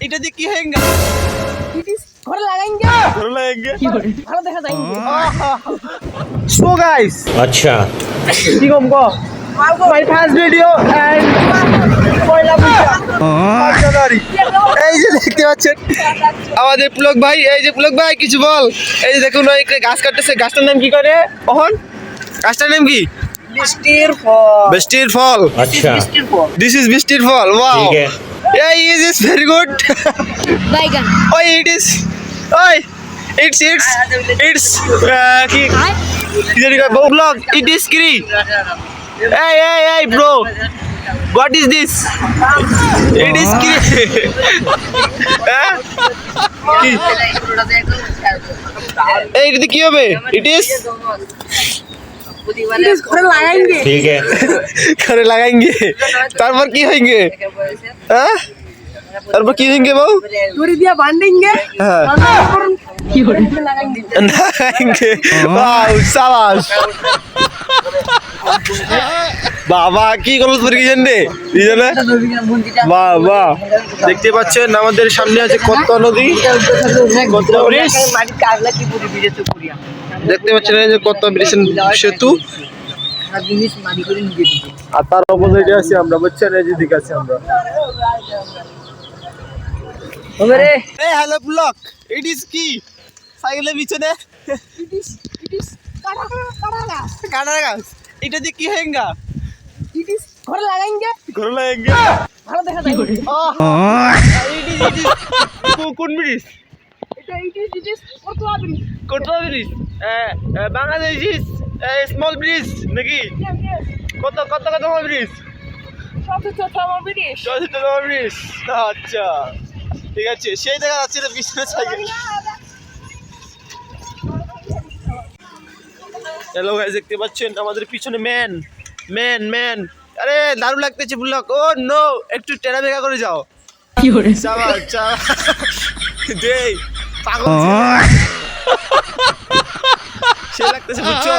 এটা দিয়ে কি হয়েঙ্গা? ঘরে লাগাएंगे ভালো লাগে কি করে ভালো দেখা যায়নি সো গাইস अच्छा কি কম গো মাই ফার্স্ট ভিডিও এন্ড পয়লা পূজা জানুয়ারি। এই যে দেখতে পাচ্ছেন আমাদের পুলক ভাই, এই যে পুলক ভাই কিছু বল। এই যে দেখুন ওই গাছ কাটতেছে, গাছটার নাম কি করে ওহন? গাছটার নাম কি? বৃষ্টির ফল বৃষ্টির ফল। अच्छा দিস ইজ বৃষ্টির ফল। ওয়াও ठीक है এই ইজ ভেরি গুড। বাইগান ওই ইট ইজ ওই ইটস কি ব্লগ ইট ইজ ক্রি। Hey, bro. What is this? It is কি? এইটা কি হবে? It is ঘরে লাগাएंगे ठीक है করে লাগাएंगे। তারপর কি হয়েছে? হ্যাঁ? তারপর কি হয়েছে বাবু? দড়ি দিয়ে বাঁধेंगे হ্যাঁ। কি করে লাগাएंगे লাগাएंगे। ওয়াও শাবাশ। বাবা কি গল্প করে গেছেন রে দুজনে? বাহ বাহ, দেখতে পাচ্ছেন আমাদের সামনে আছে কত্তা নদী, কত্তা ব্রিজ। দেখতে পাচ্ছেন এই যে কত্তা ব্রিজ সেতু, আর তার অপোজিটে আছি আমরা, বুঝছেন? এই যে দিকে আছি আমরা। এই হ্যালো ব্লক, ইট ইজ কি সাইকেলের পিছনে কাটার গাছ, এটা দিয়ে কি হয়েঙ্গা? ঘরে লাগাएंगे ঘরে লাগাएंगे ভালো দেখা যায়নি কোন ব্রিজ? এটা ইটিস কতলা ব্রিজ কোটরা ব্রিজ, বাংলাদেশ স্মল ব্রিজ নাকি? কত ব্রিজ? সবচেয়ে ব্রিজ চতুর্থ ব্রিজ। আচ্ছা ঠিক আছে, সেই দেখা যাচ্ছে না পিছনে সাইকেল। হ্যালো গাইস, দেখতে পাচ্ছেন আমাদের পিছনে ম্যান। আরে দারুণ লাগতেছে ব্লক। ও নো, একটু টেরা বেকা করে যাও। কি করে চা দেই পাগল সে লাগতেছে, বুঝছো?